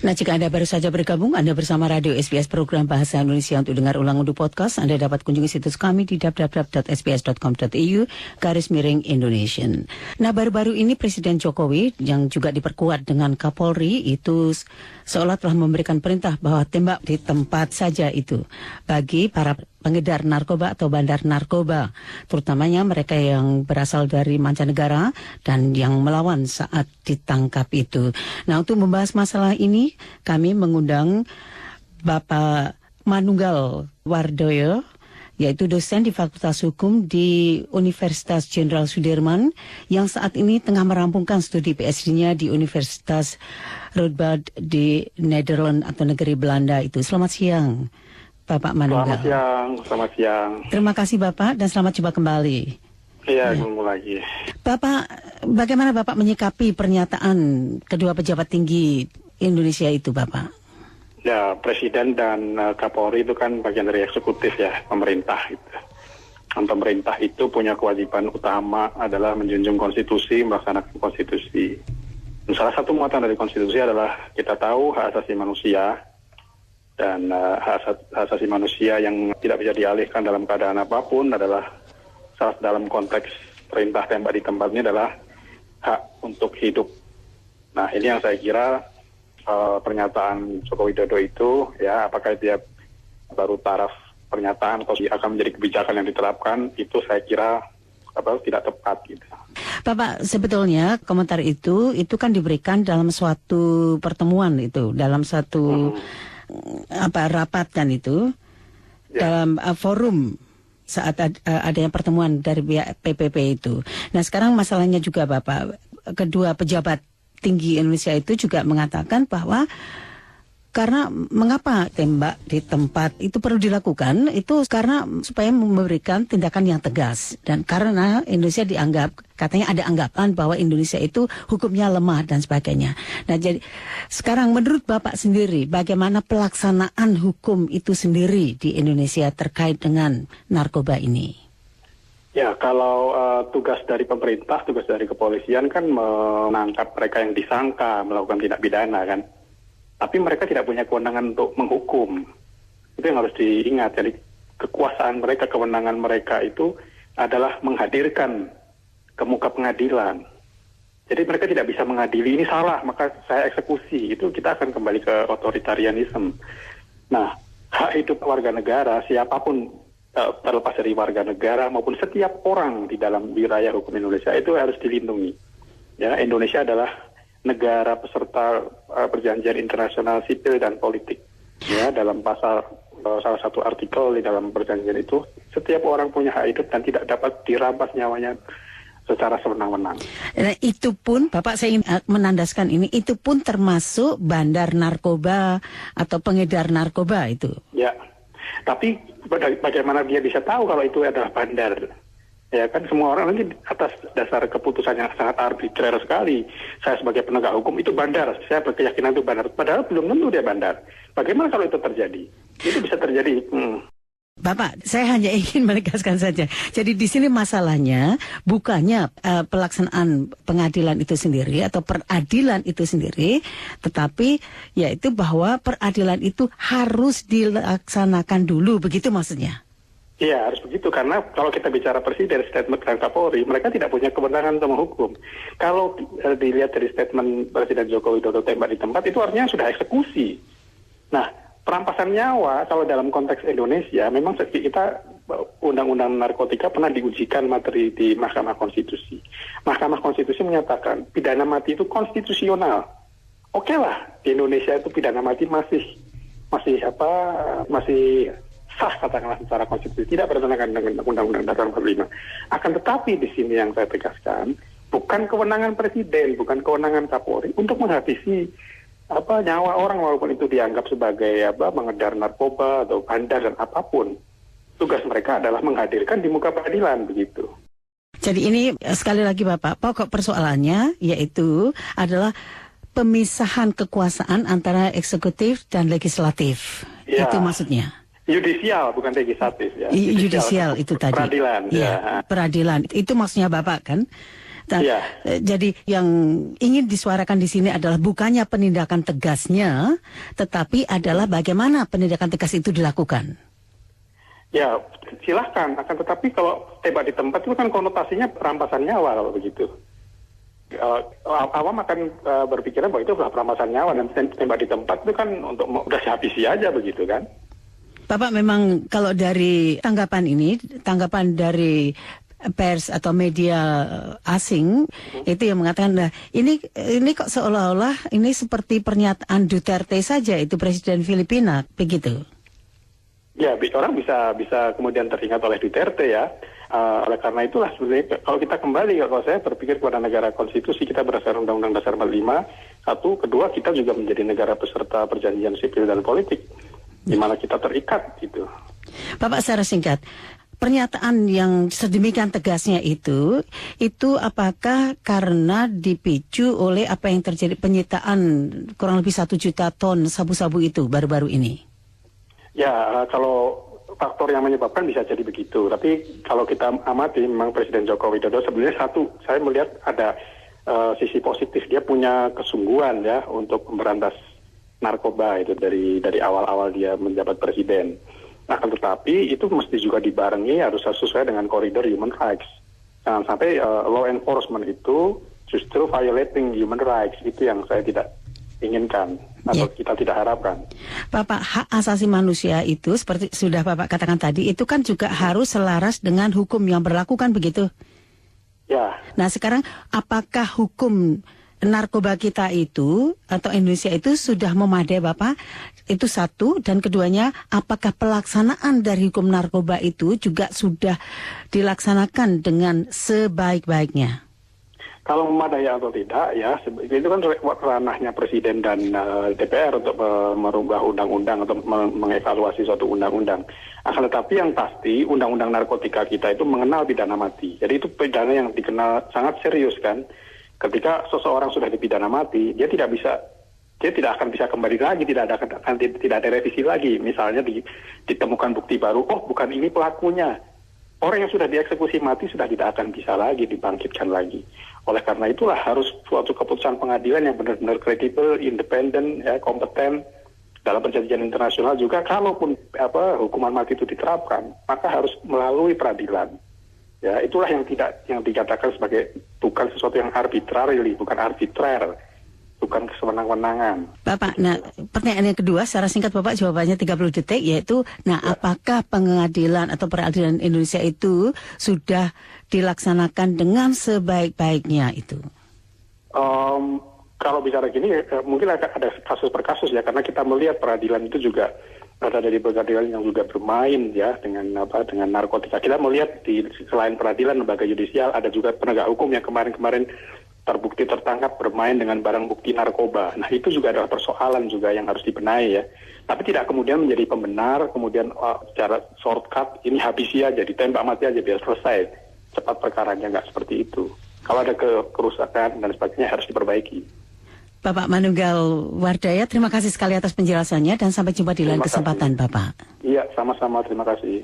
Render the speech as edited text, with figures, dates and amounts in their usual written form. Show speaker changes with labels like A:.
A: Nah, jika Anda baru saja bergabung, Anda bersama Radio SBS Program Bahasa Indonesia. Untuk dengar ulang untuk podcast, Anda dapat kunjungi situs kami di www.sbs.com.au/Indonesian. Nah, baru-baru ini Presiden Jokowi yang juga diperkuat dengan Kapolri itu seolah telah memberikan perintah bahwa tembak di tempat saja itu bagi para pengedar narkoba atau bandar narkoba, terutamanya mereka yang berasal dari mancanegara dan yang melawan saat ditangkap itu. Nah, untuk membahas masalah ini, kami mengundang Bapak Manunggal Wardoyo, yaitu dosen di Fakultas Hukum di Universitas Jenderal Sudirman, yang saat ini tengah merampungkan studi PhD-nya di Universitas Radboud di Nederland atau negeri Belanda itu. Selamat siang, Bapak Manunggal.
B: Selamat siang.
A: Terima kasih Bapak dan selamat jumpa kembali.
B: Iya, ketemu lagi.
A: Bapak, bagaimana Bapak menyikapi pernyataan kedua pejabat tinggi Indonesia itu, Bapak?
B: Ya, Presiden dan Kapolri itu kan bagian dari eksekutif ya, pemerintah itu. Dan pemerintah itu punya kewajiban utama adalah menjunjung konstitusi, melaksanakan konstitusi. Dan salah satu muatan dari konstitusi adalah kita tahu hak asasi manusia. Dan hak asasi manusia yang tidak bisa dialihkan dalam keadaan apapun adalah dalam konteks perintah tembak di tempat ini adalah hak untuk hidup. Nah, ini yang saya kira pernyataan Joko Widodo itu, ya, apakah dia baru taraf pernyataan atau akan menjadi kebijakan yang diterapkan, itu saya kira tidak tepat gitu.
A: Bapak, sebetulnya komentar itu kan diberikan dalam suatu pertemuan itu, dalam satu rapat kan itu, dalam forum saat adanya pertemuan dari pihak PPP itu. Nah, sekarang masalahnya juga Bapak, kedua pejabat tinggi Indonesia itu juga mengatakan bahwa karena mengapa tembak di tempat itu perlu dilakukan, itu karena supaya memberikan tindakan yang tegas. Dan karena Indonesia dianggap, katanya ada anggapan bahwa Indonesia itu hukumnya lemah dan sebagainya. Nah, jadi sekarang menurut Bapak sendiri, bagaimana pelaksanaan hukum itu sendiri di Indonesia terkait dengan narkoba ini?
B: Ya, kalau tugas dari pemerintah, tugas dari kepolisian kan menangkap mereka yang disangka melakukan tindak pidana kan. Tapi mereka tidak punya kewenangan untuk menghukum. Itu yang harus diingat. Jadi kekuasaan mereka, kewenangan mereka itu adalah menghadirkan ke muka pengadilan. Jadi mereka tidak bisa mengadili, ini salah, maka saya eksekusi. Itu kita akan kembali ke otoritarianisme. Nah, hak hidup warga negara, siapapun terlepas dari warga negara maupun setiap orang di dalam wilayah hukum Indonesia itu harus dilindungi. Ya, Indonesia adalah negara peserta perjanjian internasional sipil dan politik. Ya, dalam pasal salah satu artikel di dalam perjanjian itu, setiap orang punya hak hidup dan tidak dapat dirampas nyawanya secara sewenang-wenang.
A: Nah, itu pun, Bapak, saya ingin menandaskan ini, itu pun termasuk bandar narkoba atau pengedar narkoba itu.
B: Ya, tapi bagaimana dia bisa tahu kalau itu adalah bandar? Ya kan, semua orang nanti atas dasar keputusan yang sangat arbitrer sekali. Saya sebagai penegak hukum itu bandar, saya berkeyakinan itu bandar. Padahal belum tentu dia bandar. Bagaimana kalau itu terjadi? Itu bisa terjadi.
A: Bapak, saya hanya ingin menegaskan saja. Jadi di sini masalahnya bukannya pelaksanaan pengadilan itu sendiri atau peradilan itu sendiri, tetapi yaitu bahwa peradilan itu harus dilaksanakan dulu, begitu maksudnya?
B: Iya, harus begitu, karena kalau kita bicara Presiden, statement dan Kapolri, mereka tidak punya kewenangan untuk menghukum. Kalau dilihat dari statement Presiden Joko Widodo tembak di tempat, itu artinya sudah eksekusi. Nah, perampasan nyawa, kalau dalam konteks Indonesia, memang kita Undang-Undang Narkotika pernah diujikan materi di Mahkamah Konstitusi. Mahkamah Konstitusi menyatakan pidana mati itu konstitusional. Oke lah, di Indonesia itu pidana mati masih sah, katakanlah secara konstitusi, tidak bertentangan dengan Undang-Undang Dasar 45. Akan tetapi di sini yang saya tegaskan, bukan kewenangan Presiden, bukan kewenangan Kapolri untuk menghabisi nyawa orang walaupun itu dianggap sebagai mengedar narkoba atau bandar dan apapun. Tugas mereka adalah menghadirkan di muka pengadilan, begitu.
A: Jadi ini sekali lagi Bapak, pokok persoalannya yaitu adalah pemisahan kekuasaan antara eksekutif dan legislatif. Ya. Itu maksudnya.
B: Yudisial, bukan legislatif ya.
A: Yudisial itu tadi.
B: Peradilan.
A: Ya, peradilan. Itu maksudnya Bapak kan?
B: Iya.
A: Jadi yang ingin disuarakan di sini adalah bukannya penindakan tegasnya, tetapi adalah bagaimana penindakan tegas itu dilakukan.
B: Ya, silahkan. Akan tetapi kalau tembak di tempat itu kan konotasinya rampasan nyawa kalau begitu. Awam akan berpikiran bahwa itu adalah perampasan nyawa, dan tembak di tempat itu kan untuk udah habisi aja begitu kan.
A: Bapak, memang kalau dari tanggapan dari pers atau media asing itu yang mengatakan, nah ini kok seolah-olah ini seperti pernyataan Duterte saja, itu Presiden Filipina, begitu.
B: Ya, orang bisa kemudian teringat oleh Duterte ya. Oleh karena itulah sebenarnya kalau kita kembali, kalau saya berpikir kepada negara konstitusi, kita berdasarkan Undang-Undang Dasar 45, satu, kedua kita juga menjadi negara peserta perjanjian sipil dan politik, di mana kita terikat gitu.
A: Bapak, secara singkat, pernyataan yang sedemikian tegasnya itu apakah karena dipicu oleh apa yang terjadi penyitaan kurang lebih 1 juta ton sabu-sabu itu baru-baru ini?
B: Ya, kalau faktor yang menyebabkan bisa jadi begitu. Tapi kalau kita amati, memang Presiden Joko Widodo sebenarnya saya melihat ada sisi positif. Dia punya kesungguhan ya untuk memberantas narkoba itu dari awal-awal dia menjabat presiden. Nah, tetapi itu mesti juga dibarengi, harus sesuai dengan koridor human rights. Jangan sampai law enforcement itu justru violating human rights. Itu yang saya tidak inginkan atau kita tidak harapkan.
A: Bapak, hak asasi manusia itu seperti sudah Bapak katakan tadi, itu kan juga harus selaras dengan hukum yang berlaku, kan begitu?
B: Ya.
A: Nah, sekarang apakah hukum narkoba kita itu atau Indonesia itu sudah memadai, Bapak? Itu satu, dan keduanya, apakah pelaksanaan dari hukum narkoba itu juga sudah dilaksanakan dengan sebaik-baiknya?
B: Kalau memadai atau tidak, ya itu kan ranahnya Presiden dan DPR untuk merubah undang-undang atau mengevaluasi suatu undang-undang. Akan tetapi yang pasti undang-undang narkotika kita itu mengenal pidana mati. Jadi itu pidana yang dikenal sangat serius kan. Ketika seseorang sudah dipidana mati, dia tidak akan bisa kembali lagi, tidak ada revisi lagi. Misalnya ditemukan bukti baru, oh bukan ini pelakunya. Orang yang sudah dieksekusi mati sudah tidak akan bisa lagi dibangkitkan lagi. Oleh karena itulah harus suatu keputusan pengadilan yang benar-benar kredibel, independen, ya, kompeten. Dalam perjanjian internasional juga, kalaupun hukuman mati itu diterapkan, maka harus melalui peradilan. Ya, itulah yang dikatakan sebagai bukan sesuatu yang arbitrarily, bukan arbitrer, bukan kesewenang-wenangan.
A: Bapak, nah pertanyaan yang kedua, secara singkat Bapak jawabannya 30 detik, yaitu, apakah pengadilan atau peradilan Indonesia itu sudah dilaksanakan dengan sebaik-baiknya itu?
B: Kalau bicara gini, mungkin ada kasus per kasus ya, karena kita melihat peradilan itu juga ada dari pengadilan yang juga bermain ya dengan narkotika. Kita melihat selain peradilan, lembaga yudisial, ada juga penegak hukum yang kemarin-kemarin terbukti tertangkap bermain dengan barang bukti narkoba. Nah, itu juga adalah persoalan juga yang harus dibenahi ya. Tapi tidak kemudian menjadi pembenar, kemudian secara shortcut, ini habisi aja, ditembak mati aja biar selesai. Cepat perkaranya, nggak seperti itu. Kalau ada kerusakan dan sebagainya harus diperbaiki.
A: Bapak Manunggal Wardaya, terima kasih sekali atas penjelasannya dan sampai jumpa di lain kesempatan, Bapak.
B: Iya, sama-sama, terima kasih.